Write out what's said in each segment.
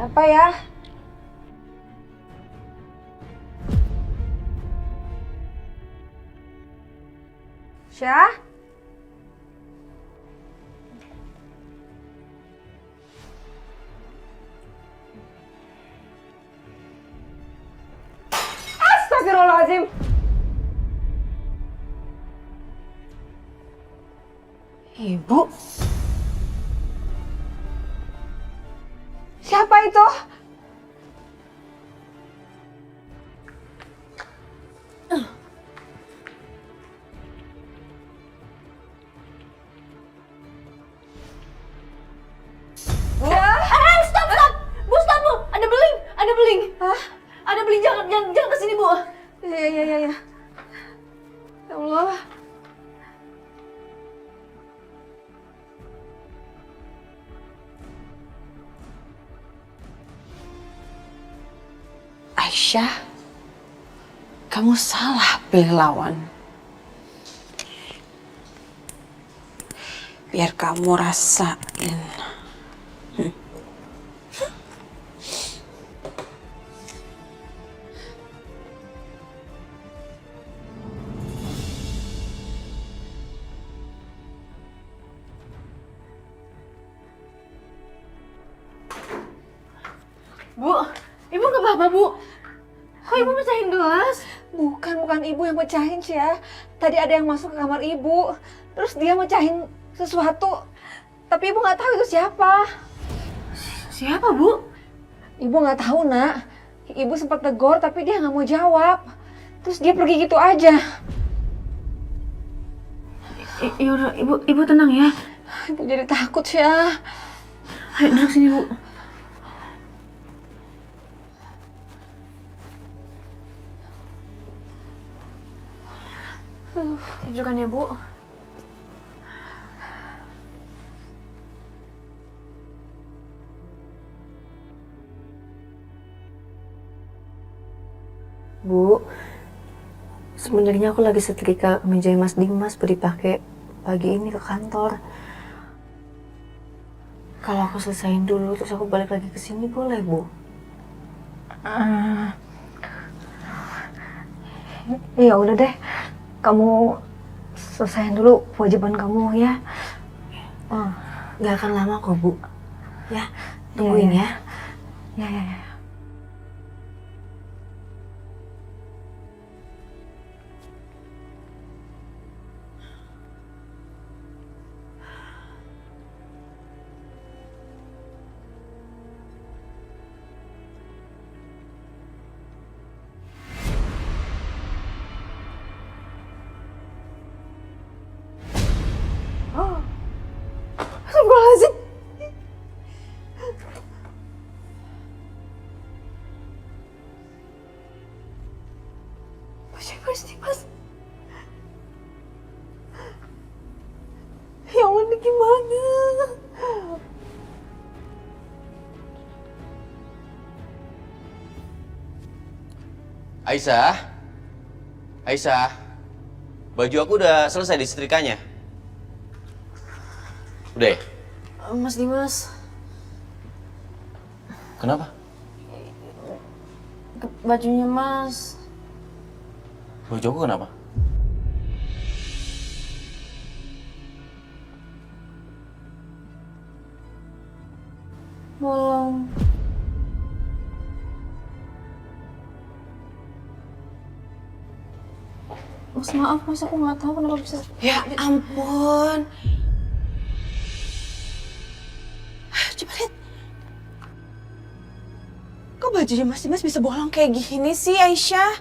Apa ya? Syah? Astagfirullahaladzim. Ibu? Siapa itu? Stop! Bu, stop bu! Ada beling! Ada beling! Hah? Ada beling, jangan kesini bu! Ya. Ya Allah. Aisyah, kamu salah pilih lawan. Biar kamu rasain. Bu, ibu nggak apa-apa bu? Kok ibu pecahin gelas? Bukan ibu yang pecahin sih ya. Tadi ada yang masuk ke kamar ibu. Terus dia mecahin sesuatu. Tapi ibu nggak tahu itu siapa. Siapa bu? Ibu nggak tahu nak. Ibu sempat tegur tapi dia nggak mau jawab. Terus dia pergi gitu aja. Yaudah, ibu tenang ya. Ibu jadi takut ya. Ayo duduk sini bu. Tiduran ya bu. Bu, sebenarnya aku lagi setrika kemeja Mas Dimas buat dipakai pagi ini ke kantor. Kalau aku selesain dulu terus aku balik lagi ke sini boleh, Bu? Ya udah deh. Kamu selesaiin dulu kewajiban kamu ya. Gak akan lama kok, Bu. Ya, tungguin ya. Ya. Astagfirullahaladzim. Mas Dimas. Ya Allah, ini gimana? Aisyah, baju aku udah selesai disetrikanya. Udah ya? Mas Dimas, Kenapa? bajunya Mas. Baju aku kenapa? Bolong. Mas, maaf Mas, aku nggak tahu kenapa bisa. Ya ampun. Coba lihat. Kok bajunya Mas Dimas bisa bolong kayak gini sih, Aisyah?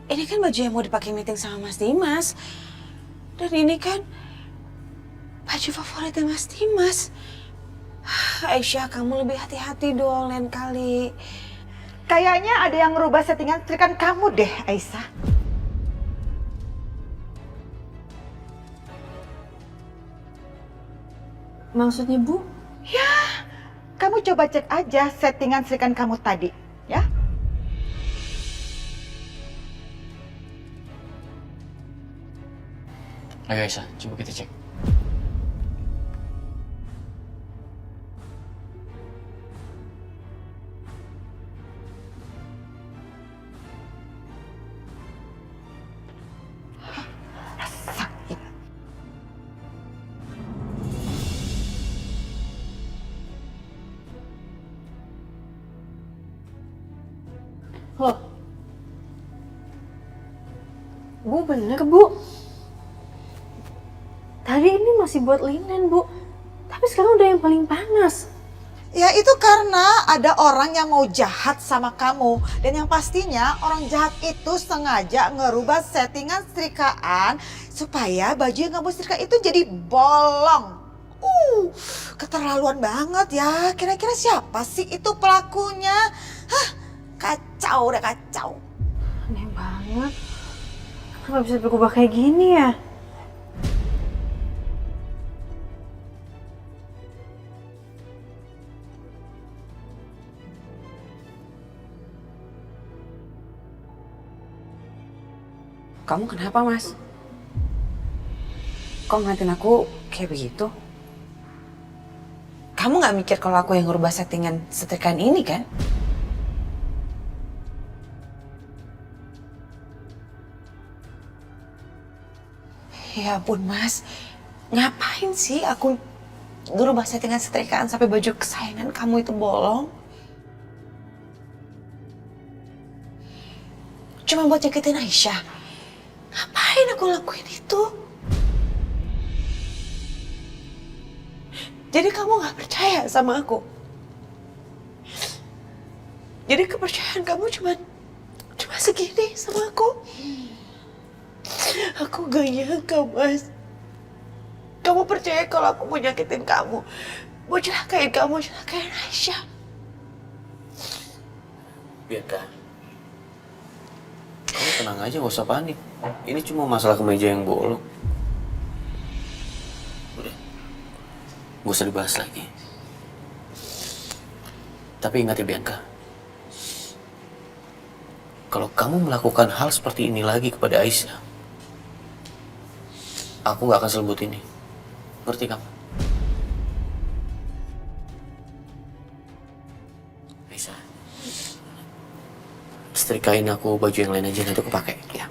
Ini kan baju yang mau dipakai meeting sama Mas Dimas. Dan ini kan baju favoritnya Mas Dimas. Aisyah, kamu lebih hati-hati dong lain kali. Kayaknya ada yang ngerubah settingan setrikaan kamu deh, Aisyah. Maksudnya Bu? Kamu coba cek aja settingan setrikaan kamu tadi, ya. Ayo Aisyah, coba kita cek. Bu, bener Bu. Tadi ini masih buat linen Bu. Tapi sekarang udah yang paling panas. Ya itu karena ada orang yang mau jahat sama kamu. Dan yang pastinya orang jahat itu sengaja ngerubah settingan setrikaan supaya baju yang kamu setrika itu jadi bolong. Keterlaluan banget ya. Kira-kira siapa sih itu pelakunya? Hah, kacau deh, kacau. Aneh banget. Kenapa bisa berubah kayak gini ya? Kamu kenapa, Mas? Kok ngeliatin aku kayak begitu? Kamu gak mikir kalau aku yang ngerubah settingan setrikaan ini, kan? Ya ampun, Mas. Ngapain sih aku ngerubah settingan setrikaan sampai baju kesayangan kamu itu bolong? Cuma buat nyakitin Aisyah. Ngapain aku lakuin itu? Jadi kamu gak percaya sama aku? Jadi kepercayaan kamu cuma segini sama aku? Aku gak nyangka, Mas. Kamu percaya kalau aku mau nyakitin kamu? Mau celakain kamu, celakain Aisyah? Bianca, kamu tenang aja, gak usah panik. Ini cuma masalah kemeja yang bolong. Udah, gak usah dibahas lagi. Tapi ingat ya Bianca, kalau kamu melakukan hal seperti ini lagi kepada Aisyah, aku gak akan selembut ini. Ngerti kamu? Aisyah, setrikain aku baju yang lain aja, nanti aku pakai ya.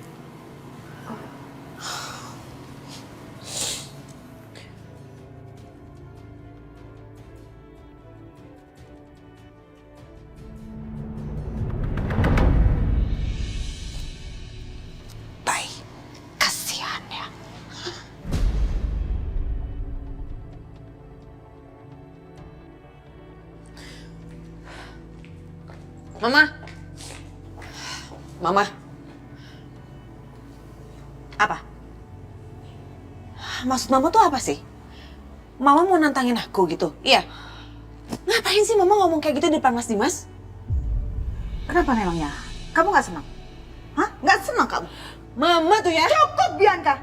Baik, kasihan ya. Mama. Mama. Apa? Maksud Mama tuh apa sih? Mama mau nantangin aku gitu? Iya. Ngapain sih Mama ngomong kayak gitu di depan Mas Dimas? Kenapa memangnya? Kamu gak senang? Hah? Gak senang kamu? Mama tuh ya. Cukup, Bianca.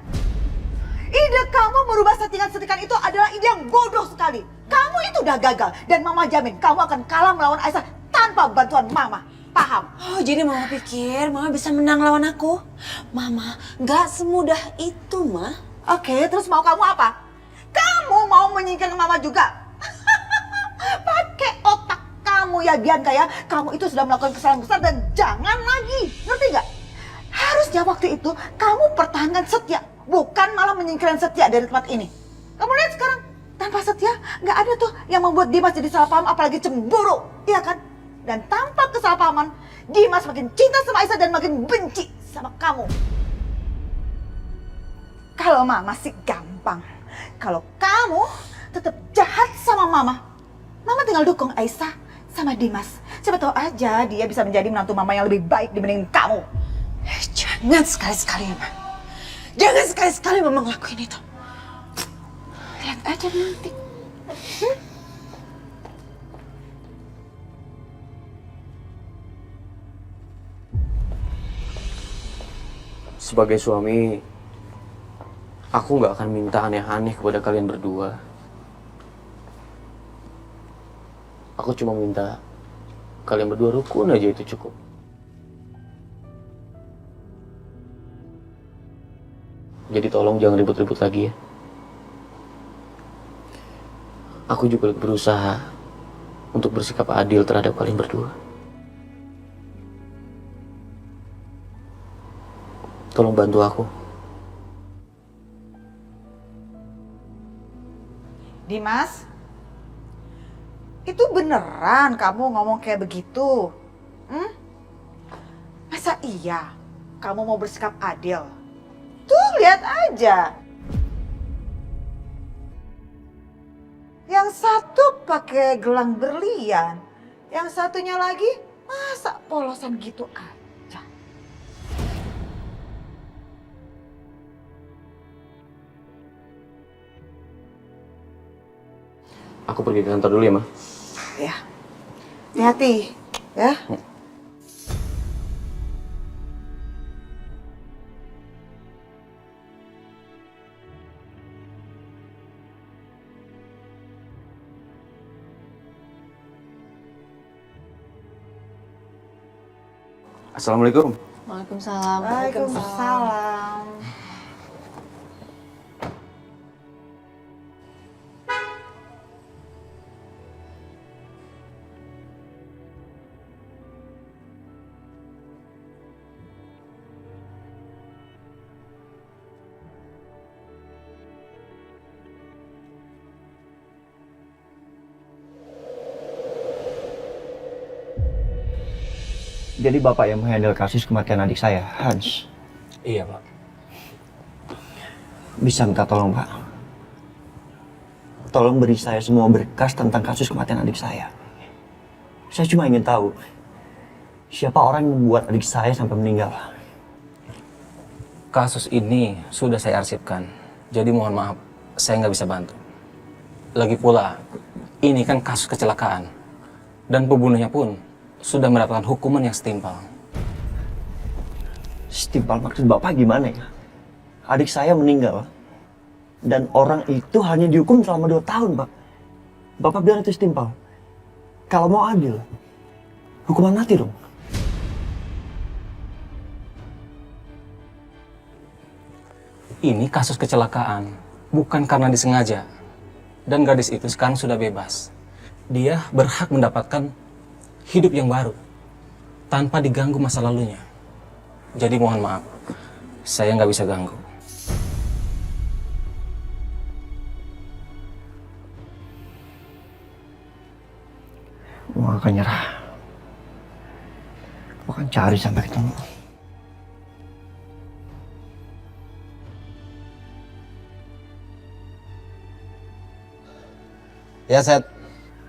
Ide kamu merubah settingan setrikaan itu adalah ide yang bodoh sekali. Kamu itu udah gagal. Dan Mama jamin kamu akan kalah melawan Aisyah tanpa bantuan Mama. Paham? Oh, jadi Mama pikir Mama bisa menang lawan aku? Mama, nggak semudah itu, Ma. Oke, terus mau kamu apa? Kamu mau menyingkirkan Mama juga? Pakai otak kamu ya, Bianca ya. Kamu itu sudah melakukan kesalahan besar dan jangan lagi. Ngerti nggak? Harusnya waktu itu kamu pertahankan Setia. Bukan malah menyingkirkan Setia dari tempat ini. Kamu lihat sekarang, tanpa Setia nggak ada tuh yang membuat Dimas jadi salah paham apalagi cemburu. Iya kan? Dan tanpa kesalahpahaman, Dimas makin cinta sama Aisyah dan makin benci sama kamu. Kalau Mama sih gampang. Kalau kamu tetap jahat sama Mama, Mama tinggal dukung Aisyah sama Dimas. Siapa tahu aja dia bisa menjadi menantu Mama yang lebih baik dibanding kamu. Jangan sekali-sekali, Ma. Jangan sekali-sekali Mama ngelakuin itu. Lihat aja nanti. Sebagai suami, aku nggak akan minta aneh-aneh kepada kalian berdua. Aku cuma minta kalian berdua rukun aja, itu cukup. Jadi tolong jangan ribut-ribut lagi ya. Aku juga berusaha untuk bersikap adil terhadap kalian berdua. Tolong bantu aku. Dimas, itu beneran kamu ngomong kayak begitu? Masa iya kamu mau bersikap adil? lihat aja. Yang satu pakai gelang berlian, yang satunya lagi masa polosan gitu aja. Aku pergi ke kantor dulu ya, Ma. Ya, hati-hati ya. Assalamualaikum. Waalaikumsalam. Waalaikumsalam. Jadi Bapak yang menghandle kasus kematian adik saya, Hans. Iya, Pak. Bisa minta tolong, Pak? Tolong beri saya semua berkas tentang kasus kematian adik saya. Saya cuma ingin tahu, siapa orang yang membuat adik saya sampai meninggal. Kasus ini sudah saya arsipkan. Jadi mohon maaf, saya nggak bisa bantu. Lagi pula, ini kan kasus kecelakaan. Dan pembunuhnya pun sudah mendapatkan hukuman yang setimpal. Setimpal maksud Bapak gimana ya? Adik saya meninggal. Dan orang itu hanya dihukum selama 2 tahun, Pak. Bapak bilang itu setimpal. Kalau mau adil, hukuman mati dong. Ini kasus kecelakaan, bukan karena disengaja. Dan gadis itu sekarang sudah bebas. Dia berhak mendapatkan hidup yang baru, tanpa diganggu masa lalunya. Jadi mohon maaf, saya nggak bisa ganggu. Gue gak akan nyerah. Gue akan cari sampai ketemu. Ya, Seth.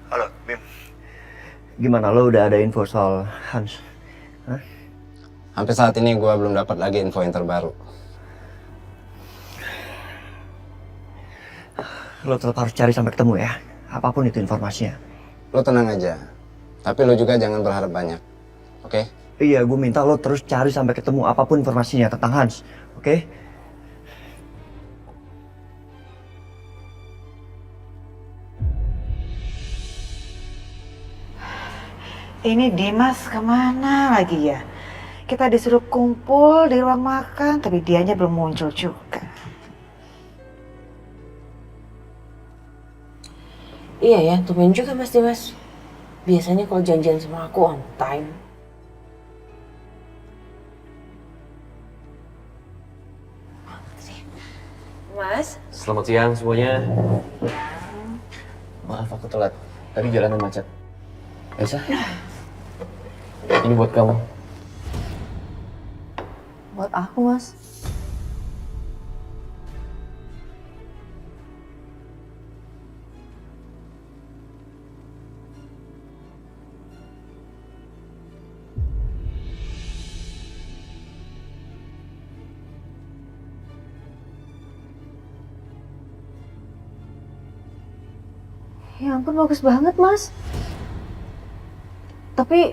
Halo, Bim. Gimana, lo udah ada info soal Hans? Hah? Sampai saat ini gue belum dapat lagi info yang terbaru. Lo tetap harus cari sampai ketemu ya. Apapun itu informasinya. Lo tenang aja. Tapi lo juga jangan berharap banyak. Oke? Iya, gue minta lo terus cari sampai ketemu apapun informasinya tentang Hans. Oke? Ini Dimas kemana lagi ya? Kita disuruh kumpul di ruang makan, tapi dianya belum muncul juga. Iya ya, tumben juga Mas Dimas. Biasanya kalau janjian sama aku on time. Mas? Selamat siang semuanya. Maaf aku telat. Tadi jalanan macet. Elsa, ini buat kamu. Buat aku, Mas. Ya ampun, bagus banget, Mas. Tapi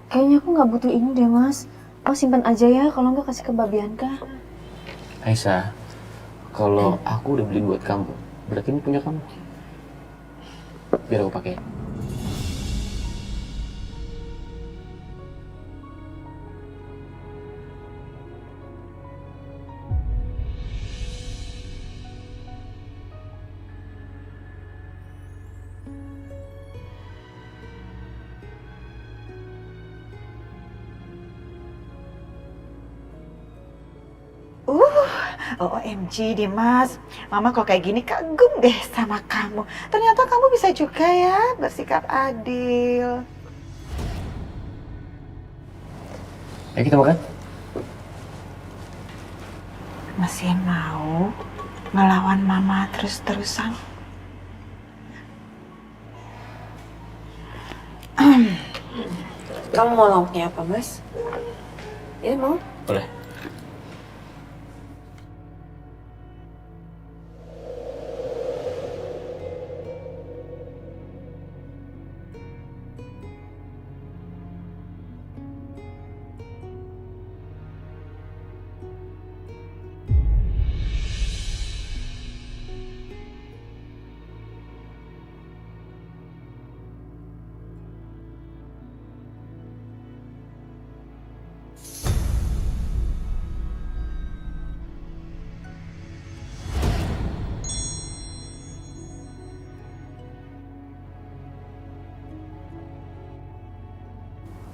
kayaknya aku nggak butuh ini deh, Mas. Mas simpan aja ya, kalau nggak kasih ke Mbak Bianca. Aisyah, kalau aku udah beli buat kamu, berarti ini punya kamu. Biar aku pakai. OMG Dimas, Mama kalau kayak gini kagum deh sama kamu. Ternyata kamu bisa juga ya bersikap adil. Ayo kita makan. Masih mau ngelawan mama terus-terusan? Kamu mau lauknya apa, Mas? Ya, mau? Boleh.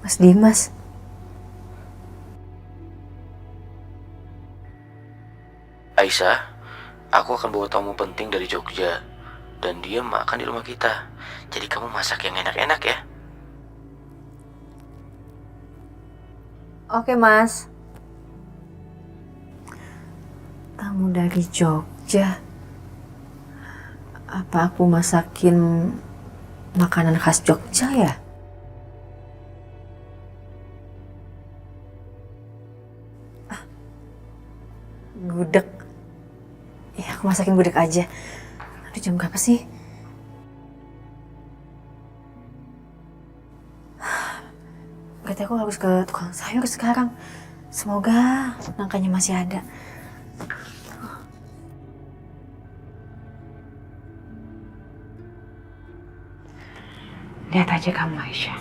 Mas Dimas. Aisyah, aku akan bawa tamu penting dari Jogja. Dan dia makan di rumah kita. Jadi kamu masak yang enak-enak ya. Oke, Mas. Tamu dari Jogja. Apa aku masakin makanan khas Jogja ya? Gudeg. Ya, aku masakin gudeg aja. Aduh, jam berapa sih? Berarti aku harus ke tukang sayur sekarang. Semoga nangkanya masih ada. Lihat aja kamu, Aisyah.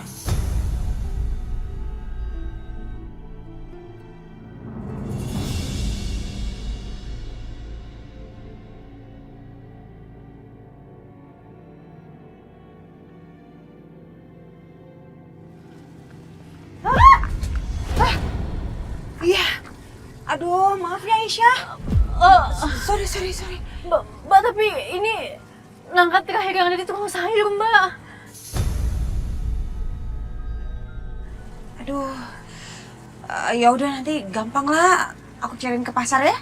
Iya. Aduh, maaf ya Aisyah. Sorry. Mbak, tapi ini nangka terakhir yang ada di tukang sayur, Mbak. Aduh. Ya udah nanti gampang lah. Aku cariin ke pasar ya.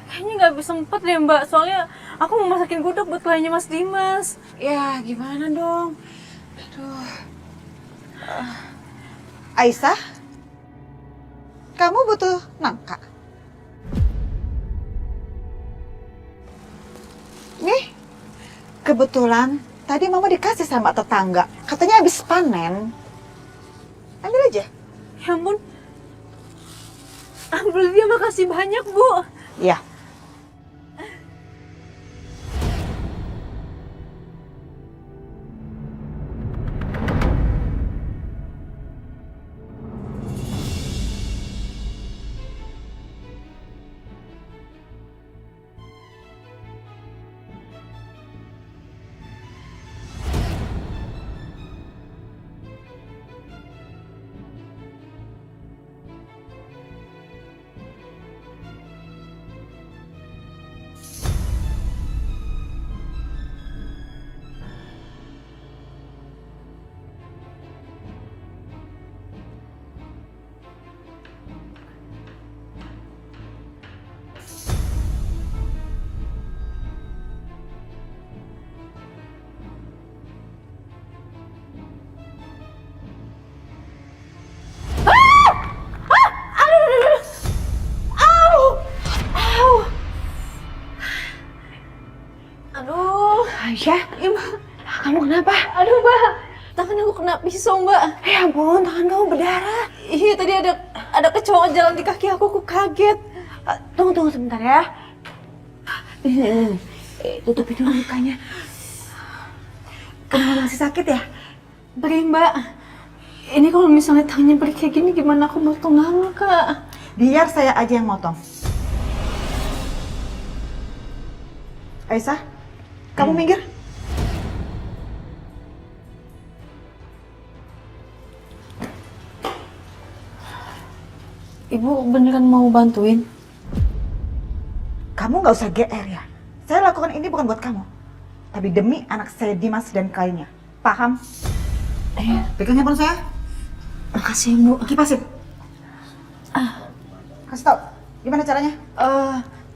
Kayaknya nggak bisa sempet deh, Mbak. Soalnya aku mau masakin gudeg buat kliennya Mas Dimas. Ya, gimana dong? Aduh. Aisyah, kamu butuh nangka? Nih, kebetulan tadi mama dikasih sama tetangga. Katanya habis panen. Ambil aja. Ya ampun. Ambil dia, makasih banyak, Bu. Ya. Aduh. Aisyah, kamu kenapa? Aduh, Mbak. Tangan aku kena pisau, Mbak. Ya ampun, tangan kamu berdarah. Iya, tadi ada kecoa jalan di kaki aku kaget. Tunggu sebentar ya. Ini. Tutupin dulu lukanya. Kenapa masih sakit ya? Perih, Mbak. Ini kalau misalnya tangannya perih kayak gini, gimana aku mau tunggang, Kak? Biar saya aja yang motong. Aisyah, kamu minggir. Ibu beneran mau bantuin? Kamu nggak usah GR ya. Saya lakukan ini bukan buat kamu. Tapi demi anak saya Dimas dan kliennya. Paham? Pegang handphone saya. Makasih, Bu. Kipasin. Kasih tau, gimana caranya?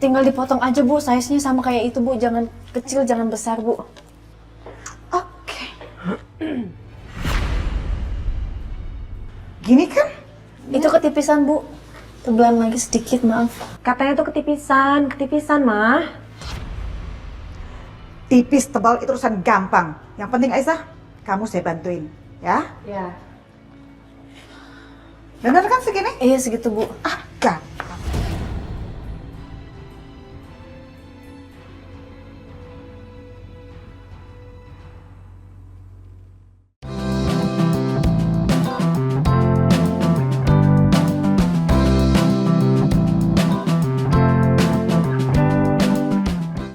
tinggal dipotong aja Bu, size-nya sama kayak itu Bu, jangan kecil, jangan besar Bu. Oke. Gini kan? Itu ketipisan Bu, tebelan lagi sedikit maaf. Katanya tuh ketipisan, Mah. Tipis tebal itu urusan gampang. Yang penting Aisyah, kamu saya bantuin, ya? Ya. Benar kan segini? Iya segitu Bu. Ah, gampang.